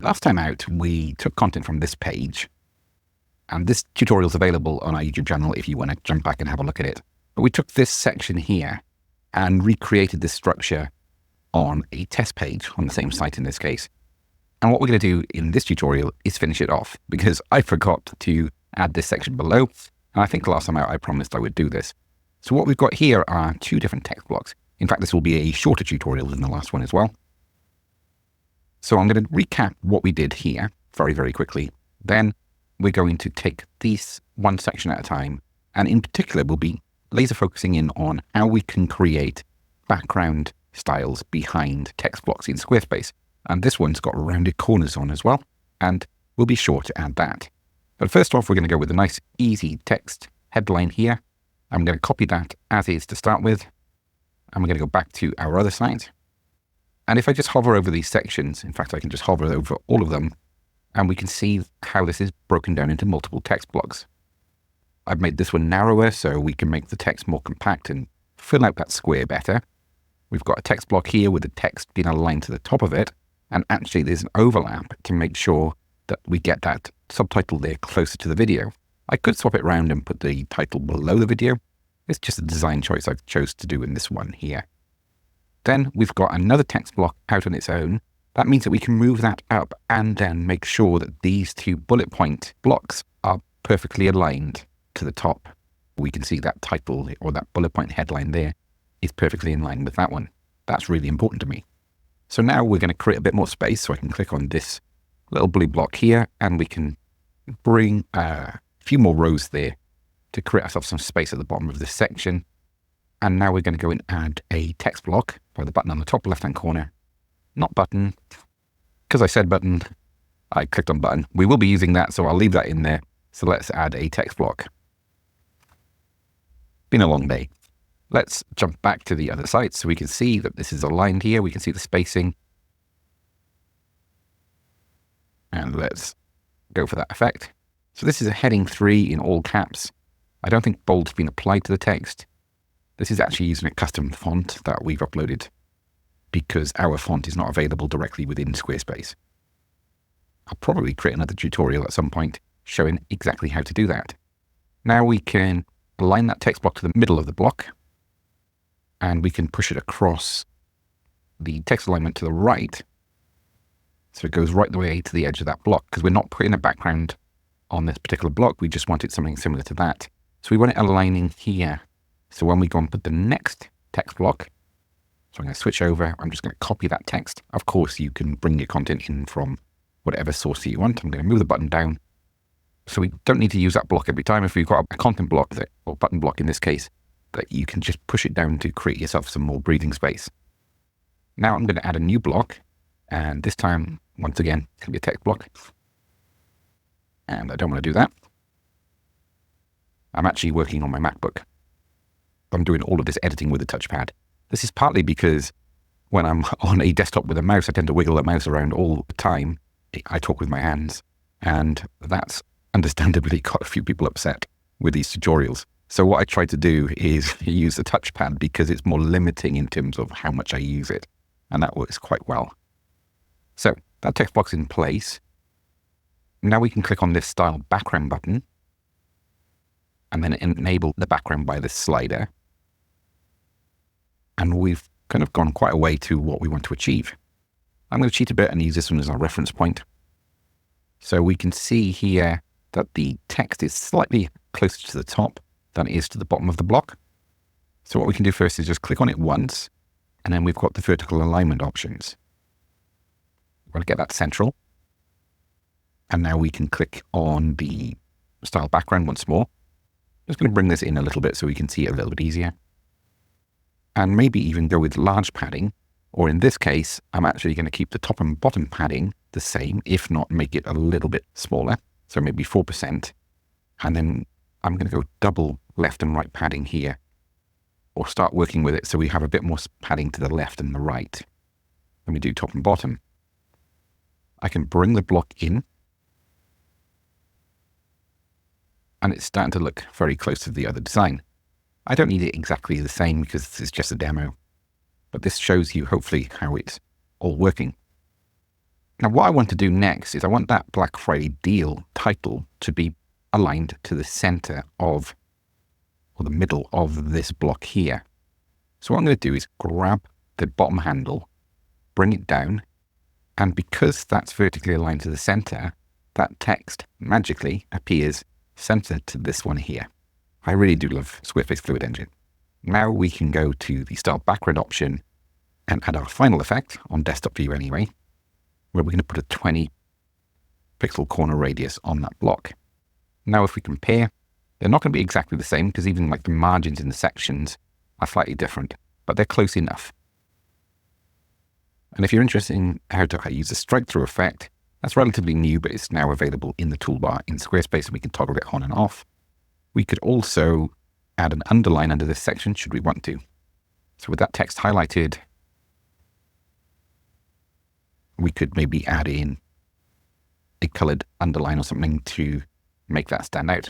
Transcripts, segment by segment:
Last time out, we took content from this page, and this tutorial is available on our YouTube channel if you want to jump back and have a look at it. But we took this section here and recreated this structure on a test page on the same site in this case. And what we're going to do in this tutorial is finish it off, because I forgot to add this section below. And I think last time out I promised I would do this. So what we've got here are two different text blocks. In fact, this will be a shorter tutorial than the last one as well. So I'm going to recap what we did here very, very quickly. Then we're going to take these one section at a time. And in particular, we'll be laser focusing in on how we can create background styles behind text blocks in Squarespace. And this one's got rounded corners on as well. And we'll be sure to add that. But first off, we're going to go with a nice, easy text headline here. I'm going to copy that as is to start with. And we're going to go back to our other site. And if I just hover over these sections, in fact, I can just hover over all of them, and we can see how this is broken down into multiple text blocks. I've made this one narrower so we can make the text more compact and fill out that square better. We've got a text block here with the text being aligned to the top of it. And actually there's an overlap to make sure that we get that subtitle there closer to the video. I could swap it around and put the title below the video. It's just a design choice I've chose to do in this one here. Then we've got another text block out on its own. That means that we can move that up and then make sure that these two bullet point blocks are perfectly aligned to the top. We can see that title or that bullet point headline there is perfectly in line with that one. That's really important to me. So now we're going to create a bit more space. So I can click on this little blue block here and we can bring a few more rows there to create ourselves some space at the bottom of this section. And now we're going to go and add a text block by the button on the top left-hand corner. Not button, because I said button, I clicked on button. We will be using that, so I'll leave that in there. So let's add a text block. Been a long day. Let's jump back to the other site so we can see that this is aligned here. We can see the spacing. And let's go for that effect. So this is a heading 3 in all caps. I don't think bold's been applied to the text. This is actually using a custom font that we've uploaded because our font is not available directly within Squarespace. I'll probably create another tutorial at some point showing exactly how to do that. Now we can align that text block to the middle of the block and we can push it across the text alignment to the right. So it goes right the way to the edge of that block because we're not putting a background on this particular block. We just wanted something similar to that. So we want it aligning here. So when we go and put the next text block, so I'm going to switch over, I'm just going to copy that text. Of course, you can bring your content in from whatever source you want. I'm going to move the button down. So we don't need to use that block every time. If we've got a content block, or button block in this case, that you can just push it down to create yourself some more breathing space. Now I'm going to add a new block. And this time, once again, it's going to be a text block. And I don't want to do that. I'm actually working on my MacBook. I'm doing all of this editing with a touchpad. This is partly because when I'm on a desktop with a mouse, I tend to wiggle the mouse around all the time. I talk with my hands, and that's understandably got a few people upset with these tutorials. So what I try to do is use the touchpad because it's more limiting in terms of how much I use it, and that works quite well. So that text block's in place. Now we can click on this style background button and then enable the background by this slider. And we've kind of gone quite a way to what we want to achieve. I'm going to cheat a bit and use this one as our reference point. So we can see here that the text is slightly closer to the top than it is to the bottom of the block. So what we can do first is just click on it once, and then we've got the vertical alignment options. We're going to get that central. And now we can click on the style background once more. Just going to bring this in a little bit so we can see it a little bit easier. And maybe even go with large padding, or in this case, I'm actually going to keep the top and bottom padding the same, if not make it a little bit smaller. So maybe 4%. And then I'm going to go double left and right padding here, or start working with it so we have a bit more padding to the left and the right. When we do top and bottom, I can bring the block in, and it's starting to look very close to the other design. I don't need it exactly the same because this is just a demo, but this shows you hopefully how it's all working. Now, what I want to do next is I want that Black Friday deal title to be aligned to the center of, or the middle of this block here. So what I'm going to do is grab the bottom handle, bring it down, and because that's vertically aligned to the center, that text magically appears centered to this one here. I really do love Squarespace Fluid Engine. Now we can go to the Style Background option and add our final effect on desktop view anyway, where we're going to put a 20 pixel corner radius on that block. Now if we compare, they're not going to be exactly the same because even like the margins in the sections are slightly different, but they're close enough. And if you're interested in how to use a strike through effect, that's relatively new, but it's now available in the toolbar in Squarespace and we can toggle it on and off. We could also add an underline under this section should we want to. So with that text highlighted, we could maybe add in a colored underline or something to make that stand out.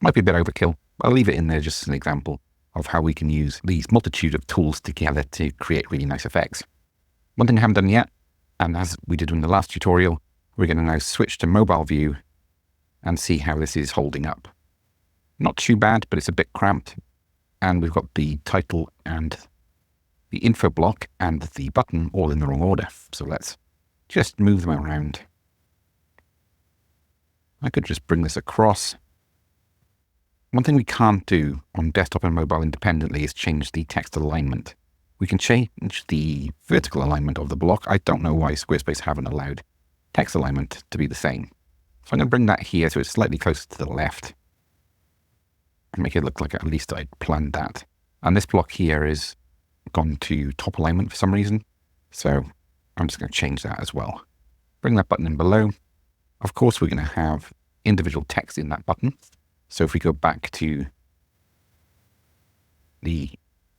Might be a bit overkill, but I'll leave it in there just as an example of how we can use these multitude of tools together to create really nice effects. One thing I haven't done yet, and as we did in the last tutorial, we're going to now switch to mobile view and see how this is holding up. Not too bad, but it's a bit cramped. And we've got the title and the info block and the button all in the wrong order. So let's just move them around. I could just bring this across. One thing we can't do on desktop and mobile independently is change the text alignment. We can change the vertical alignment of the block. I don't know why Squarespace haven't allowed text alignment to be the same. So I'm going to bring that here so it's slightly closer to the left and make it look like at least I'd planned that. And this block here is gone to top alignment for some reason. So I'm just going to change that as well. Bring that button in below. Of course, we're going to have individual text in that button. So if we go back to the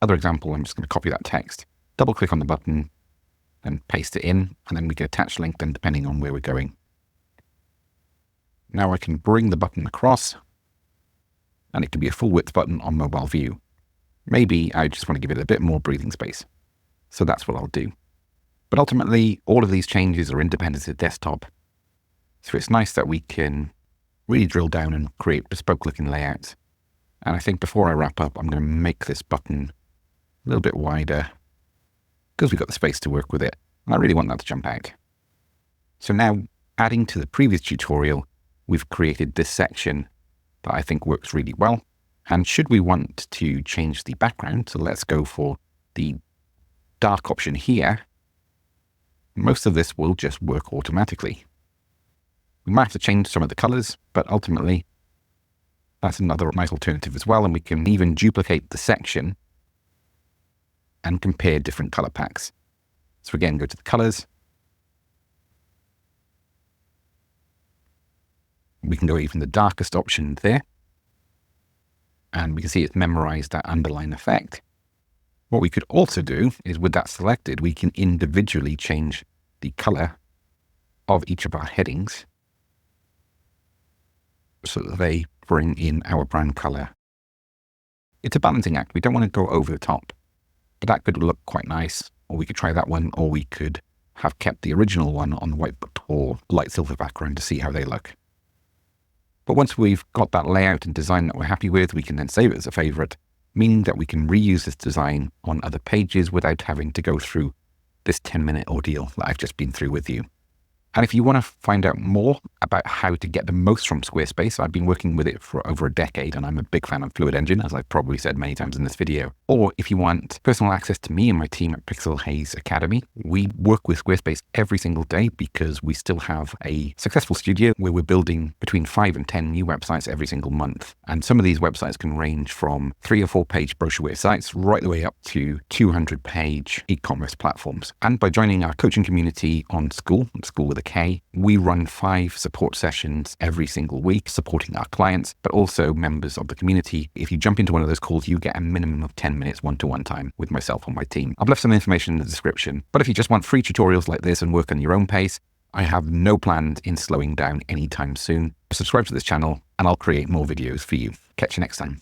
other example, I'm just going to copy that text, double click on the button and paste it in, and then we can attach link then depending on where we're going. Now I can bring the button across and it can be a full width button on mobile view. Maybe I just want to give it a bit more breathing space. So that's what I'll do. But ultimately, all of these changes are independent of desktop. So it's nice that we can really drill down and create bespoke looking layouts. And I think before I wrap up, I'm going to make this button a little bit wider because we've got the space to work with it. And I really want that to jump out. So now, adding to the previous tutorial, we've created this section that I think works really well. And should we want to change the background, so let's go for the dark option here, most of this will just work automatically. We might have to change some of the colors, but ultimately that's another nice alternative as well. And we can even duplicate the section and compare different color packs. So again, go to the colors. We can go even the darkest option there. And we can see it's memorized that underline effect. What we could also do is with that selected, we can individually change the color of each of our headings so that they bring in our brand color. It's a balancing act. We don't want to go over the top, but that could look quite nice. Or we could try that one, or we could have kept the original one on the whiteboard or light silver background to see how they look. But once we've got that layout and design that we're happy with, we can then save it as a favorite, meaning that we can reuse this design on other pages without having to go through this 10-minute ordeal that I've just been through with you. And if you want to find out more about how to get the most from Squarespace, I've been working with it for over a decade and I'm a big fan of Fluid Engine, as I've probably said many times in this video. Or if you want personal access to me and my team at Pixelhaze Academy, we work with Squarespace every single day because we still have a successful studio where we're building between 5 and 10 new websites every single month. And some of these websites can range from 3 or 4 page brochureware sites right the way up to 200 page e-commerce platforms. And by joining our coaching community on School with a K, we run 5 support sessions every single week supporting our clients, but also members of the community. If you jump into one of those calls, you get a minimum of 10 minutes one-to-one time with myself and my team. I've left some information in the description, but if you just want free tutorials like this and work on your own pace, I have no plans in slowing down anytime soon. Subscribe to this channel and I'll create more videos for you. Catch you next time.